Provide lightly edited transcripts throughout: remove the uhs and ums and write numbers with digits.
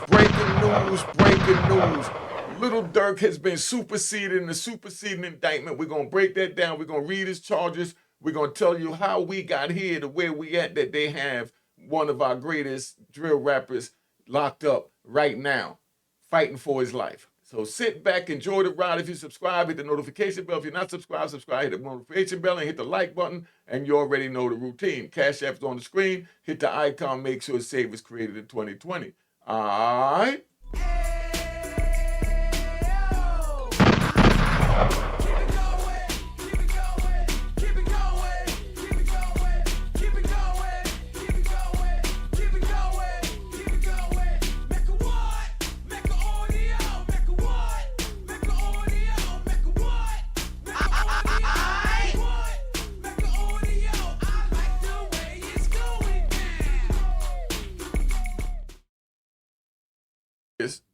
breaking news. Lil Durk has been superseded in the superseding indictment. We're going to break that down. We're going to read his charges. We're going to tell you how we got here to where we at, that they have one of our greatest drill rappers locked up right now, fighting for his life. So sit back, enjoy the ride. If you subscribe, hit the notification bell. If you're not subscribed, subscribe, hit the notification bell, and hit the like button, and you already know the routine. Cash App's on the screen. Hit the icon. Make sure Save was created in 2020. All right?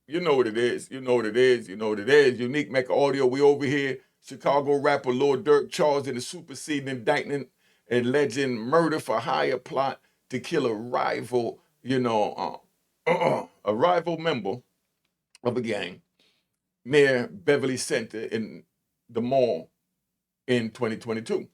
You know what it is. You know what it is. You know what it is. Unique Mecca Audio. We over here. Chicago rapper Lil Durk charged in a superseding indictment alleging murder for hire plot to kill a rival, a rival member of a gang near Beverly Center in the mall in 2022.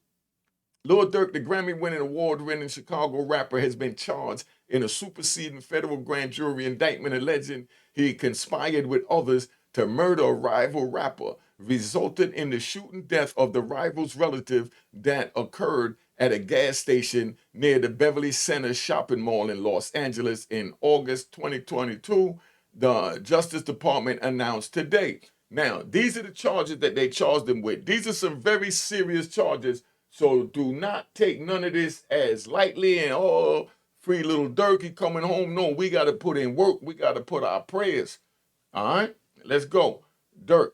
Lil Durk, the Grammy-winning, award-winning Chicago rapper, has been charged in a superseding federal grand jury indictment alleging he conspired with others to murder a rival rapper, resulted in the shooting death of the rival's relative that occurred at a gas station near the Beverly Center shopping mall in Los Angeles in August 2022, the Justice Department announced today. Now, these are the charges that they charged him with. These are some very serious charges. So do not take none of this as lightly and, oh, free Lil Durk, he coming home. No, we got to put in work. We got to put our prayers. All right, let's go. Durk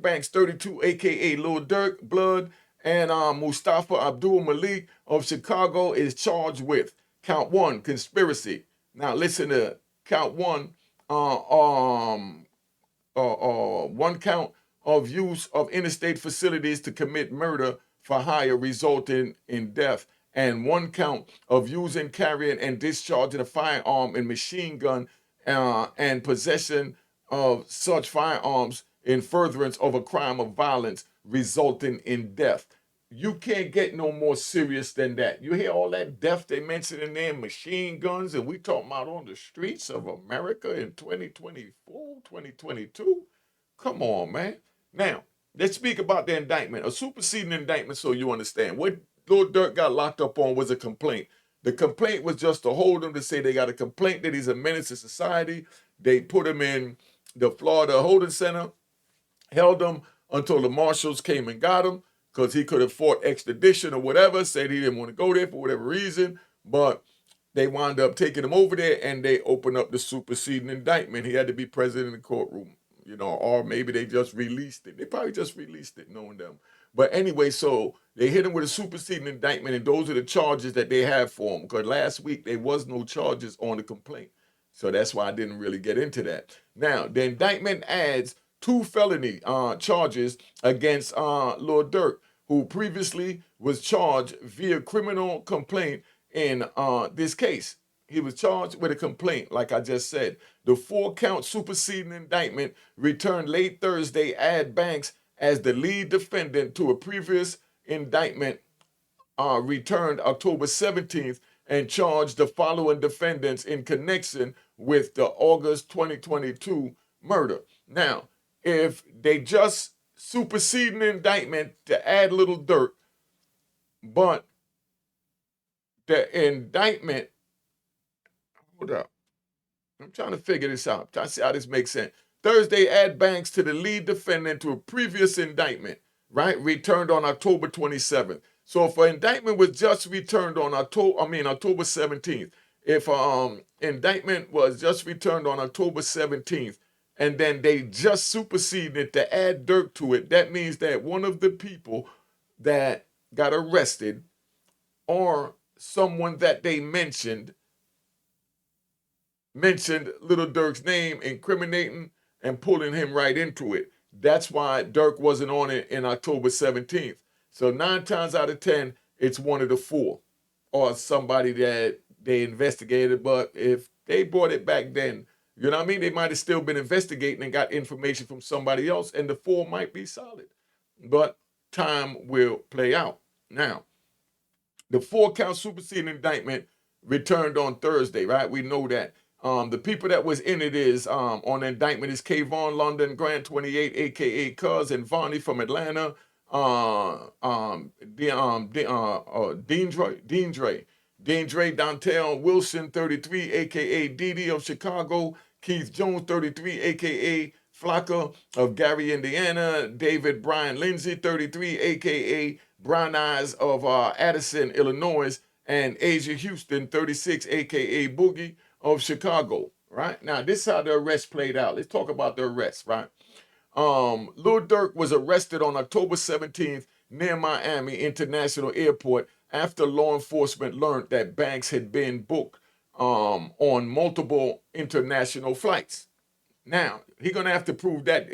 Banks 32, a.k.a. Lil Durk, Blood, and Mustafa Abdul Malik of Chicago is charged with count 1, conspiracy. Now listen to count 1, one count of use of interstate facilities to commit murder for hire resulting in death, and 1 count of using, carrying, and discharging a firearm and machine gun and possession of such firearms in furtherance of a crime of violence resulting in death. You can't get no more serious than that. You hear all that death they mentioned in there, machine guns, and we talking about on the streets of America in 2024, 2022? Come on, man. Now, let's speak about the indictment, a superseding indictment, so you understand. What Lil Durk got locked up on was a complaint. The complaint was just to hold him, to say they got a complaint that he's a menace to society. They put him in the Florida holding center, held him until the marshals came and got him, because he could have fought extradition or whatever, said he didn't want to go there for whatever reason, but they wound up taking him over there and they opened up the superseding indictment. He had to be present in the courtroom. Or maybe they just released it. They probably just released it, knowing them. But anyway, so they hit him with a superseding indictment, and those are the charges that they have for him. Because last week, there was no charges on the complaint. So that's why I didn't really get into that. Now, the indictment adds 2 felony charges against Lil Durk, who previously was charged via criminal complaint in this case. He was charged with a complaint, like I just said. The 4-count superseding indictment returned late Thursday add Banks as the lead defendant to a previous indictment returned October 17th and charged the following defendants in connection with the August 2022 murder. Now, if they just supersede an indictment to add Lil Durk, but the indictment, hold up, I'm trying to figure this out. Trying to see how this makes sense. Thursday, add Banks to the lead defendant to a previous indictment, right? Returned on October 27th. So if an indictment was just returned on October 17th, if indictment was just returned on October 17th, and then they just superseded it to add Durk to it, that means that one of the people that got arrested or someone that they mentioned Lil Durk's name, incriminating and pulling him right into it. That's why Durk wasn't on it in October 17th. So 9 times out of 10, it's one of the 4 or somebody that they investigated. But if they brought it back then, You know what I mean? They might have still been investigating and got information from somebody else, and the 4 might be solid. But time will play out. Now, the 4-count superseding indictment returned on Thursday, right? We know that. The people that was in it is on the indictment is Kayvon London Grant 28, aka Cuz, and Vonnie from Atlanta. Deandre Dontel Wilson 33, aka Didi of Chicago. Keith Jones 33, aka Flocka of Gary, Indiana. David Brian Lindsay 33, aka Brown Eyes of Addison, Illinois, and Asia Houston, 36, aka Boogie of Chicago. Right now, this is how the arrest played out. Let's talk about the arrest. Right, Lil Durk was arrested on October 17th near Miami International Airport after law enforcement learned that Banks had been booked on multiple international flights. Now he's gonna have to prove that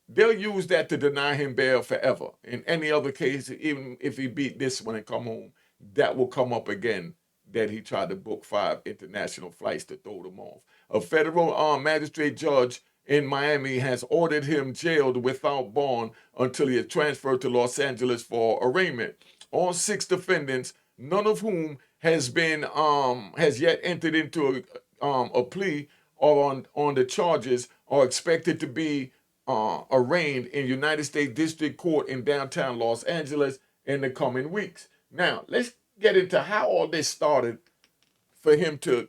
they'll use that to deny him bail forever. In any other case, even if he beat this one and come home, that will come up again, that he tried to book 5 international flights to throw them off. A federal magistrate judge in Miami has ordered him jailed without bond until he is transferred to Los Angeles for arraignment. All 6 defendants, none of whom has yet entered into a plea or on the charges, are expected to be arraigned in United States District Court in downtown Los Angeles in the coming weeks. Now, let's get into how all this started for him to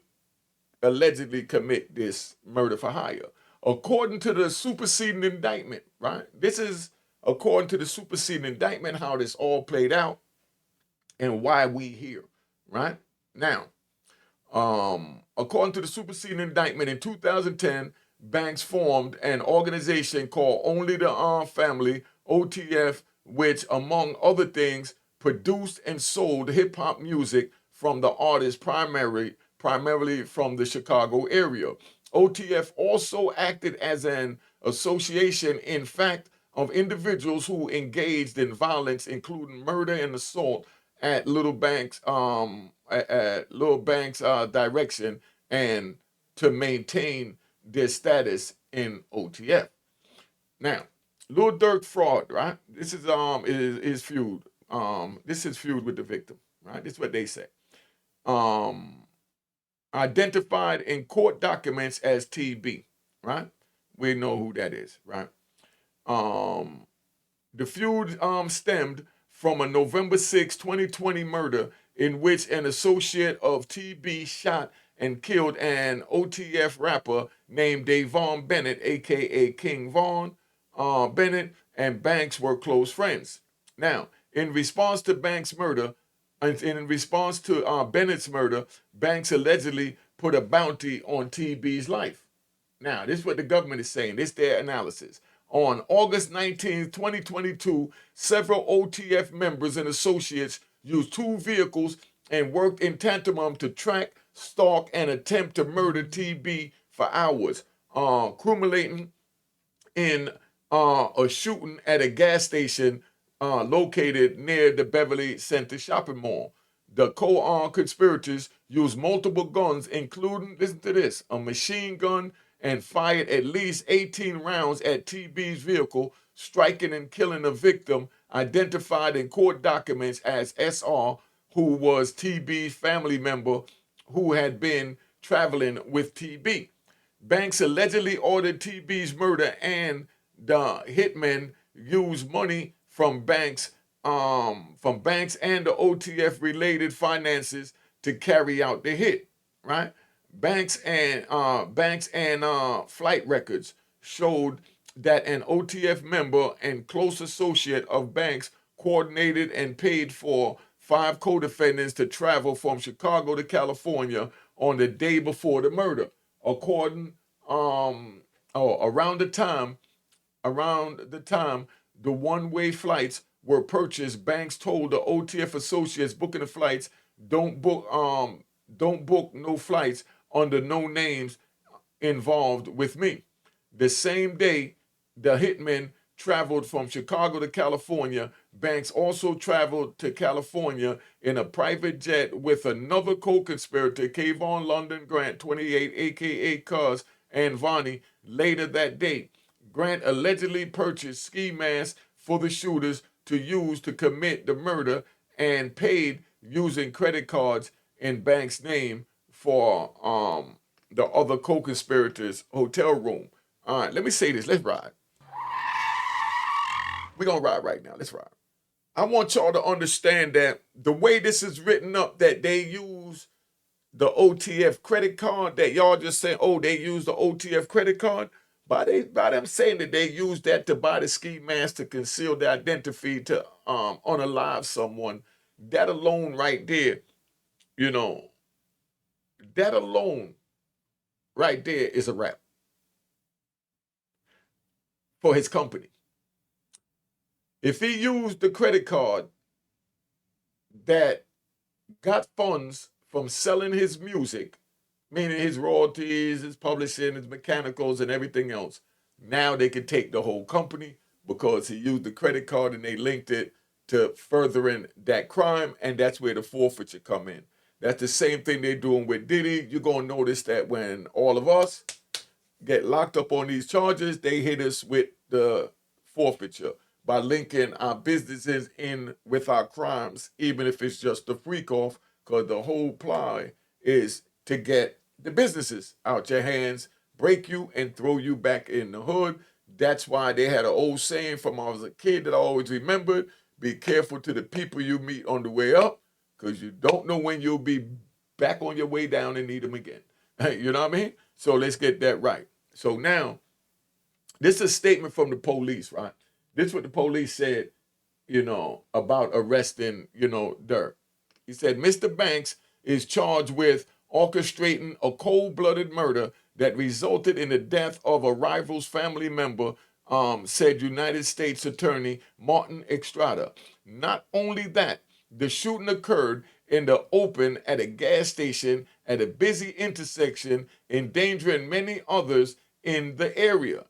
allegedly commit this murder for hire. According to the superseding indictment, right? This is according to the superseding indictment how this all played out and why we here, right? Now, according to the superseding indictment in 2010, Banks formed an organization called Only the Family, OTF, which, among other things, produced and sold hip hop music from the artist primarily from the Chicago area. OTF also acted as an association, in fact, of individuals who engaged in violence, including murder and assault, at Little Banks' direction, and to maintain their status in OTF. Now, Lil Durk fraud, right? This is feud. This is feud with the victim, right? This is what they say. Identified in court documents as TB, right? We know who that is, right? The feud stemmed from a November 6, 2020 murder in which an associate of TB shot and killed an OTF rapper named Davon Bennett, aka King Von Bennett, and Banks were close friends. Now, in response to Banks' murder, in response to Bennett's murder, Banks allegedly put a bounty on TB's life. Now, this is what the government is saying. This is their analysis. On August 19, 2022, several OTF members and associates used 2 vehicles and worked in tandem to track, stalk, and attempt to murder TB for hours, culminating in a shooting at a gas station located near the Beverly Center shopping mall. The co-conspirators used multiple guns, including, listen to this, a machine gun, and fired at least 18 rounds at TB's vehicle, striking and killing a victim identified in court documents as SR, who was TB's family member who had been traveling with TB. Banks allegedly ordered TB's murder, and the hitmen used money from Banks and the OTF related finances to carry out the hit, right? Banks and flight records showed that an OTF member and close associate of Banks coordinated and paid for 5 co-defendants to travel from Chicago to California on the day before the murder. Around the time the one-way flights were purchased, Banks told the OTF associates booking the flights, don't book no flights under no names involved with me. The same day, the hitmen traveled from Chicago to California. Banks also traveled to California in a private jet with another co-conspirator, Kayvon London Grant, 28, aka Cuz, and Vonnie. Later that day, Grant allegedly purchased ski masks for the shooters to use to commit the murder and paid using credit cards in Banks' name for the other co-conspirators' hotel room. All right, let me say this. Let's ride. We're going to ride right now. Let's ride. I want y'all to understand that the way this is written up, that they use the OTF credit card, that y'all just saying, oh, they use the OTF credit card. By them saying that they use that to buy the ski mask to conceal the identity to unalive someone, that alone right there, you know, that alone right there is a wrap for his company. If he used the credit card that got funds from selling his music, meaning his royalties, his publishing, his mechanicals, and everything else, now they can take the whole company because he used the credit card and they linked it to furthering that crime, and that's where the forfeiture come in. That's the same thing they're doing with Diddy. You're going to notice that when all of us get locked up on these charges, they hit us with the forfeiture by linking our businesses in with our crimes, even if it's just a freak off, because the whole ply is to get the businesses out your hands, break you, and throw you back in the hood. That's why they had an old saying from when I was a kid that I always remembered: be careful to the people you meet on the way up, because you don't know when you'll be back on your way down and need them again. You know what I mean? So let's get that right. So now, this is a statement from the police, right? This is what the police said, about arresting, Durk. He said, Mr. Banks is charged with orchestrating a cold-blooded murder that resulted in the death of a rival's family member, said United States Attorney Martin Estrada. Not only that, the shooting occurred in the open at a gas station at a busy intersection, endangering many others in the area.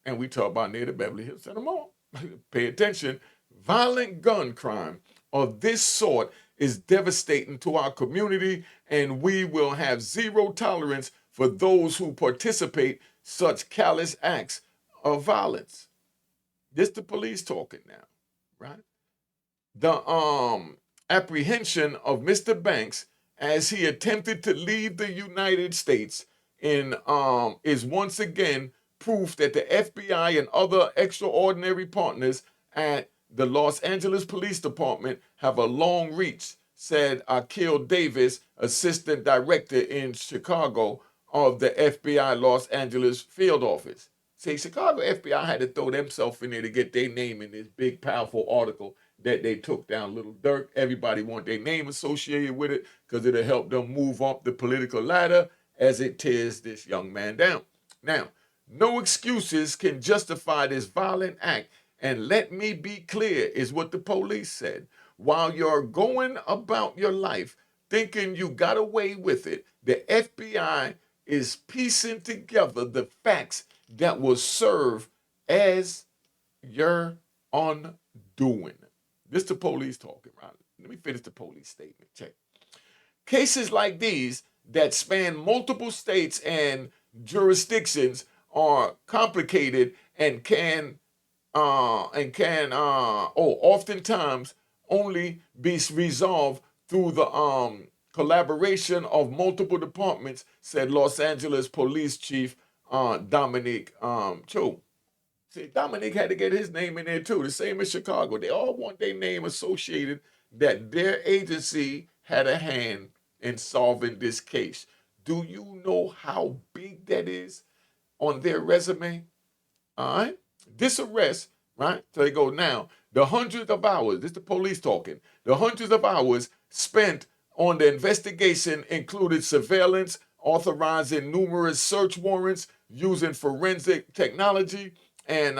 And we talk about near the Beverly Hills Center Mall. Pay attention. Violent gun crime of this sort is devastating to our community, and we will have zero tolerance for those who participate such callous acts of violence. This the police talking now, right? The apprehension of Mr. Banks as he attempted to leave the United States is once again proof that the FBI and other extraordinary partners at the Los Angeles Police Department have a long reach, said Akil Davis, assistant director in Chicago of the FBI Los Angeles field office. See, Chicago FBI had to throw themselves in there to get their name in this big, powerful article that they took down Lil Durk. Everybody want their name associated with it because it'll help them move up the political ladder as it tears this young man down. Now, no excuses can justify this violent act. And let me be clear, is what the police said. While you're going about your life thinking you got away with it, the FBI is piecing together the facts that will serve as your undoing. This the police talking, right? Let me finish the police statement. Check. Cases like these that span multiple states and jurisdictions are complicated and can oftentimes only be resolved through the collaboration of multiple departments, said Los Angeles Police Chief Dominic Cho. See, Dominic had to get his name in there too, the same as Chicago. They all want their name associated that their agency had a hand in solving this case. Do you know how big that is on their resume? All right. This arrest, right? So they go now. The hundreds of hours, this is the police talking, the hundreds of hours spent on the investigation included surveillance, authorizing numerous search warrants, using forensic technology, and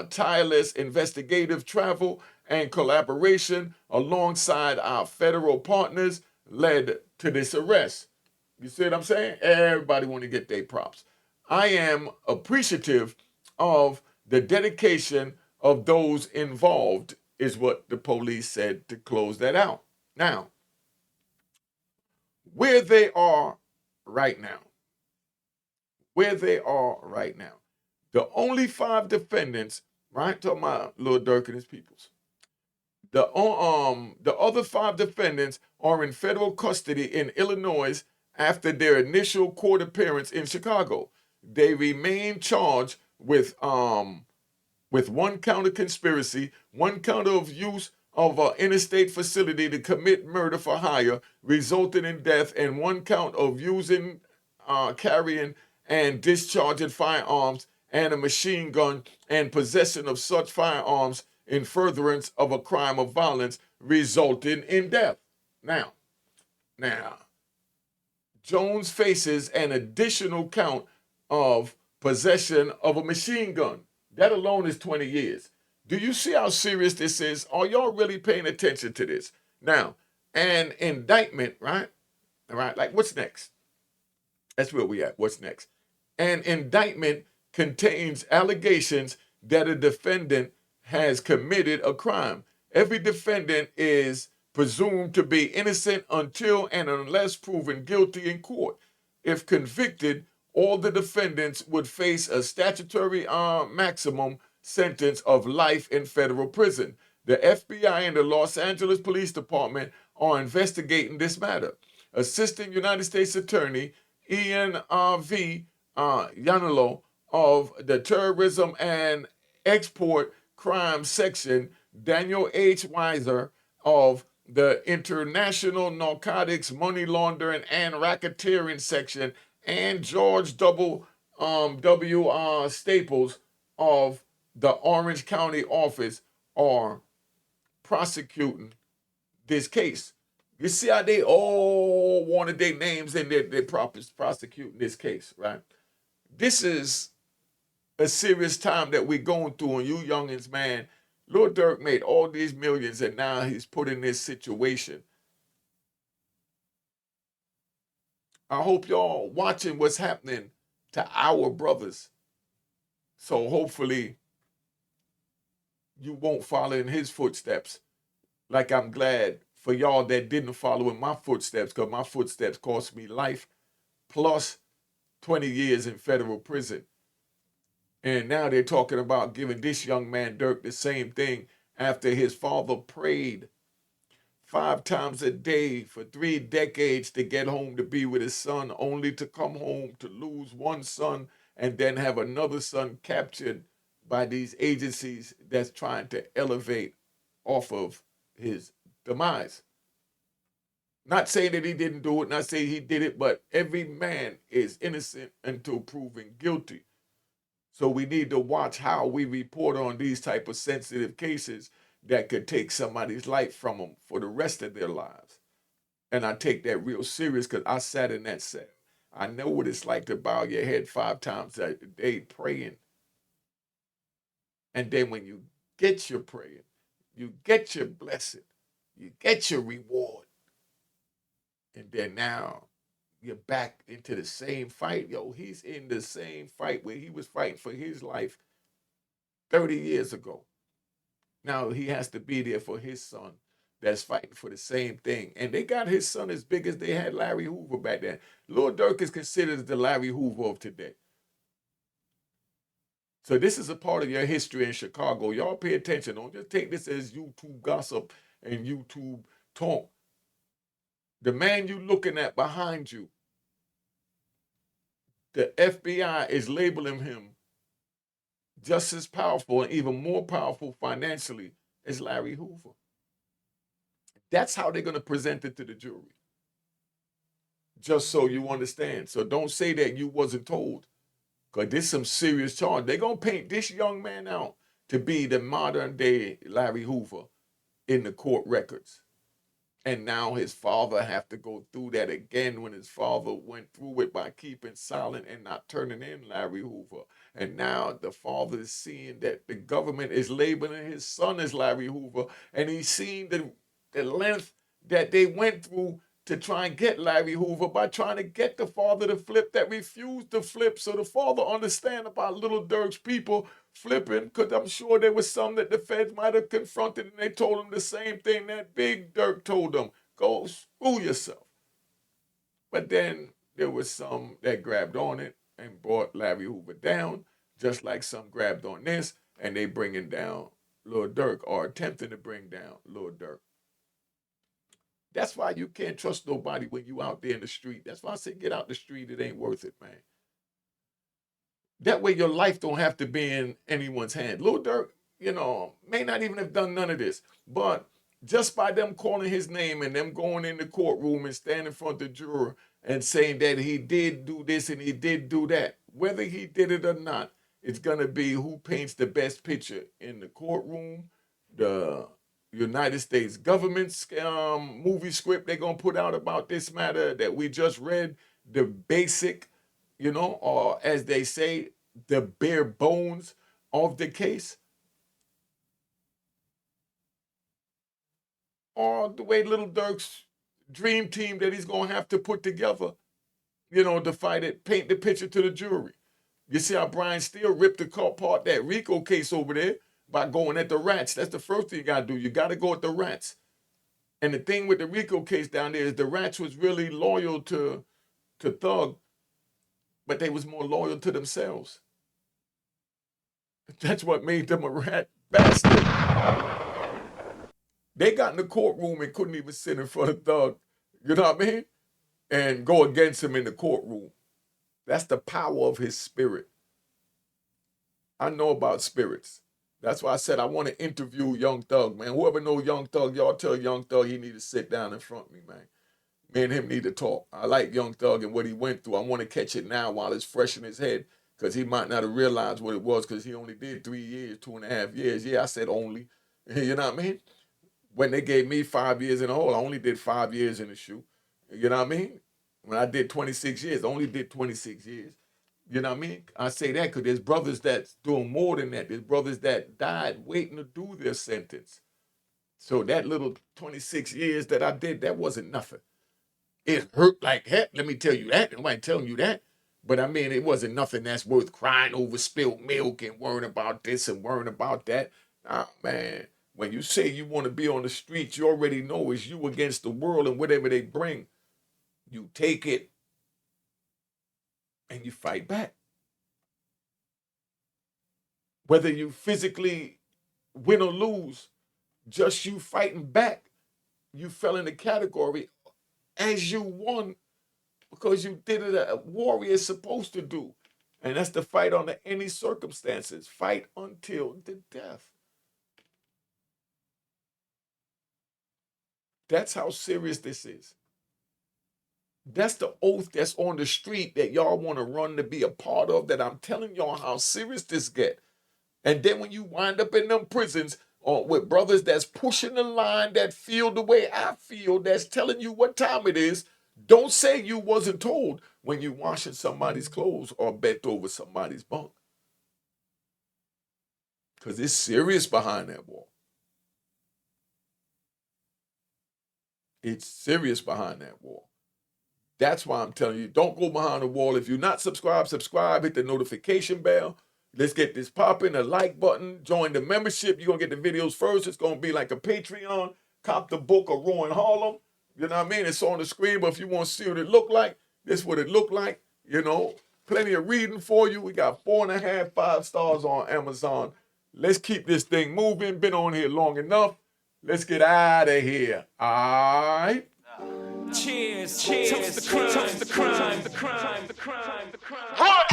tireless investigative travel and collaboration alongside our federal partners led to this arrest. You see what I'm saying? Everybody want to get their props. I am appreciative of the dedication of those involved, is what the police said to close that out. Now, where they are right now, where they are right now, the only 5 defendants, right? Talking about Lil Durk and his peoples. The other 5 defendants are in federal custody in Illinois after their initial court appearance in Chicago. They remain charged with 1 count of conspiracy, 1 count of use of an interstate facility to commit murder for hire, resulting in death, and 1 count of using, carrying, and discharging firearms and a machine gun and possession of such firearms in furtherance of a crime of violence resulting in death. Now, Jones faces an additional count of possession of a machine gun. That alone is 20 years. Do you see how serious this is? Are y'all really paying attention to this? Now, an indictment, right? All right, like what's next? That's where we at. What's next? An indictment contains allegations that a defendant has committed a crime. Every defendant is presumed to be innocent until and unless proven guilty in court. If convicted, all the defendants would face a statutory maximum sentence of life in federal prison. The FBI and the Los Angeles Police Department are investigating this matter. Assistant United States Attorney Ian V. Yanilo of the Terrorism and Export Crime Section, Daniel H. Weiser of the International Narcotics, Money Laundering, and Racketeering Section, and George W. Staples of the Orange County office are prosecuting this case. You see how they all wanted their names and they're prosecuting this case, right? This is a serious time that we're going through, and you youngins, man, Lil Durk made all these millions, and now he's put in this situation. I hope y'all watching what's happening to our brothers. So hopefully you won't follow in his footsteps. Like I'm glad for y'all that didn't follow in my footsteps, because my footsteps cost me life plus 20 years in federal prison. And now they're talking about giving this young man Durk the same thing after his father prayed 5 times a day for 3 decades to get home to be with his son, only to come home to lose one son and then have another son captured by these agencies that's trying to elevate off of his demise. Not saying that he didn't do it, not saying he did it, but every man is innocent until proven guilty. So we need to watch how we report on these type of sensitive cases that could take somebody's life from them for the rest of their lives. And I take that real serious because I sat in that set. I know what it's like to bow your head 5 times a day praying. And then when you get your praying, you get your blessing, you get your reward. And then now you're back into the same fight. Yo, he's in the same fight where he was fighting for his life 30 years ago. Now he has to be there for his son that's fighting for the same thing. And they got his son as big as they had Larry Hoover back then. Lil Durk is considered the Larry Hoover of today. So this is a part of your history in Chicago. Y'all pay attention. Don't just take this as YouTube gossip and YouTube talk. The man you looking at behind you, the FBI is labeling him just as powerful and even more powerful financially as Larry Hoover. That's how they're going to present it to the jury. Just so you understand. So don't say that you wasn't told, because there's some serious charge. They're going to paint this young man out to be the modern day Larry Hoover in the court records. And now his father have to go through that again when his father went through it by keeping silent and not turning in Larry Hoover. And now the father is seeing that the government is labeling his son as Larry Hoover, and he's seeing the length that they went through to try and get Larry Hoover by trying to get the father to flip that refused to flip, so the father understand about Lil Durk's people flipping, because I'm sure there was some that the feds might have confronted and they told him the same thing that Big Durk told them, go screw yourself. But then there was some that grabbed on it and brought Larry Hoover down, just like some grabbed on this, and they bringing down Lil Durk, or attempting to bring down Lil Durk. That's why you can't trust nobody when you out there in the street. That's why I say get out the street. It ain't worth it, man. That way your life don't have to be in anyone's hand. Lil Durk, may not even have done none of this, but just by them calling his name and them going in the courtroom and standing in front of the juror and saying that he did do this and he did do that, whether he did it or not, it's going to be who paints the best picture in the courtroom, the United States government's movie script they're going to put out about this matter that we just read, the basic, or as they say, the bare bones of the case. Or the way Lil Durk's dream team that he's going to have to put together, to fight it, paint the picture to the jury. You see how Brian Steele ripped apart that RICO case over there by going at the rats. That's the first thing you got to do. You got to go at the rats. And the thing with the RICO case down there is the rats was really loyal to Thug, but they was more loyal to themselves. That's what made them a rat bastard. They got in the courtroom and couldn't even sit in front of Thug, you know what I mean? And go against him in the courtroom. That's the power of his spirit. I know about spirits. That's why I said I want to interview Young Thug, man. Whoever know Young Thug, y'all tell Young Thug he need to sit down in front of me, man. Me and him need to talk. I like Young Thug and what he went through. I want to catch it now while it's fresh in his head, because he might not have realized what it was, because he only did 3 years, 2.5 years. Yeah, I said only. You know what I mean? When they gave me 5 years in the hole, I only did 5 years in the shoe. You know what I mean? When I did 26 years, I only did 26 years. You know what I mean? I say that because there's brothers that's doing more than that. There's brothers that died waiting to do their sentence. So that little 26 years that I did, that wasn't nothing. It hurt like heck, let me tell you that. Nobody telling you that. But I mean, it wasn't nothing that's worth crying over spilled milk and worrying about this and worrying about that. Nah, man. When you say you want to be on the streets, you already know it's you against the world, and whatever they bring, you take it and you fight back. Whether you physically win or lose, just you fighting back, you fell in the category as you won because you did it a warrior is supposed to do. And that's to fight under any circumstances. Fight until the death. That's how serious this is. That's the oath that's on the street that y'all want to run to be a part of, that I'm telling y'all how serious this get. And then when you wind up in them prisons with brothers that's pushing the line, that feel the way I feel, that's telling you what time it is, don't say you wasn't told when you washing somebody's clothes or bent over somebody's bunk. Because it's serious behind that wall. It's serious behind that wall. That's why I'm telling you, don't go behind the wall. If you're not subscribed, subscribe, hit the notification bell. Let's get this popping, the like button, join the membership. You're going to get the videos first. It's going to be like a Patreon. Cop the book of Roy in Harlem. You know what I mean? It's on the screen, but if you want to see what it look like, this is what it look like. Plenty of reading for you. We got 4.5, 5 stars on Amazon. Let's keep this thing moving. Been on here long enough. Let's get out of here. All right? Cheers, cheers, toast the crime, toast the crime, the crime, the crime, the crime. What?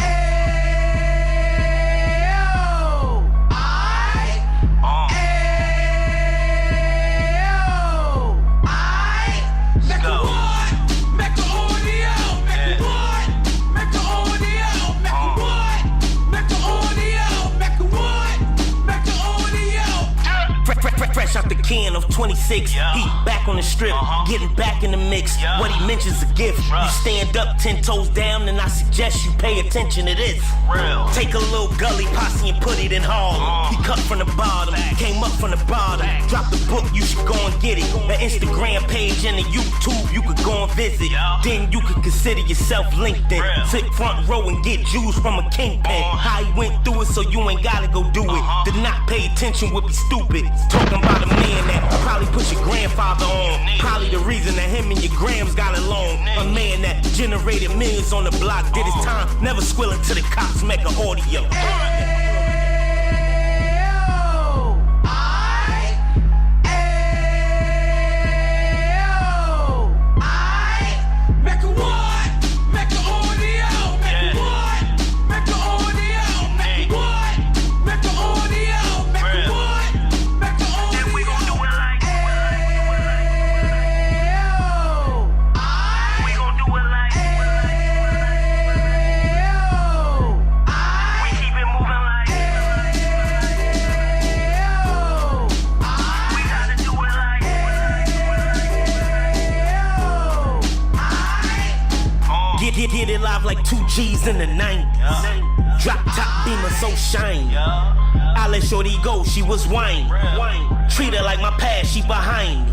Fresh out the can of off 26. He back on the strip, getting back in the mix. What he mentions a gift. You stand up 10 toes down, and I suggest you pay attention to this. Take a little gully posse and put it in Harlem. He cut from the bottom, came up from the bottom. Drop the book, you should go and get it. The Instagram page and the YouTube, you could go and visit. Then you could consider yourself LinkedIn. Sit front row and get Jews from a kingpin. How he went through it, so you ain't gotta go do it. To not pay attention would be stupid. Talking about a man that probably put your grandfather on. Probably the reason that him and your grams got along. A man that generated millions on the block, did his time, never squilling to the cops, Mecca audio. Get it live like 2 G's in the 90s. Drop top beamer so shiny. I let shorty go, she was wine. Treat her like my past, she behind me.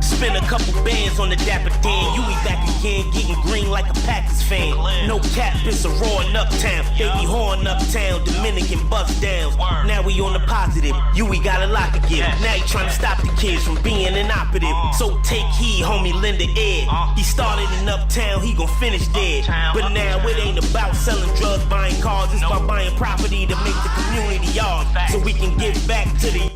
Spend a couple bands on the dapper Dan. You be back again, getting green like a Packers fan. No cap, it's a raw in uptown. They be horn uptown, Dominican bust downs. Now we on the positive, we got a lot to give. Now he trying to stop the kids from being inoperative. So take heed, homie, lend an ear. He started in uptown, he gon' finish dead. But now it ain't about selling drugs, buying cars. It's about buying property to make the community ours, so we can give back to the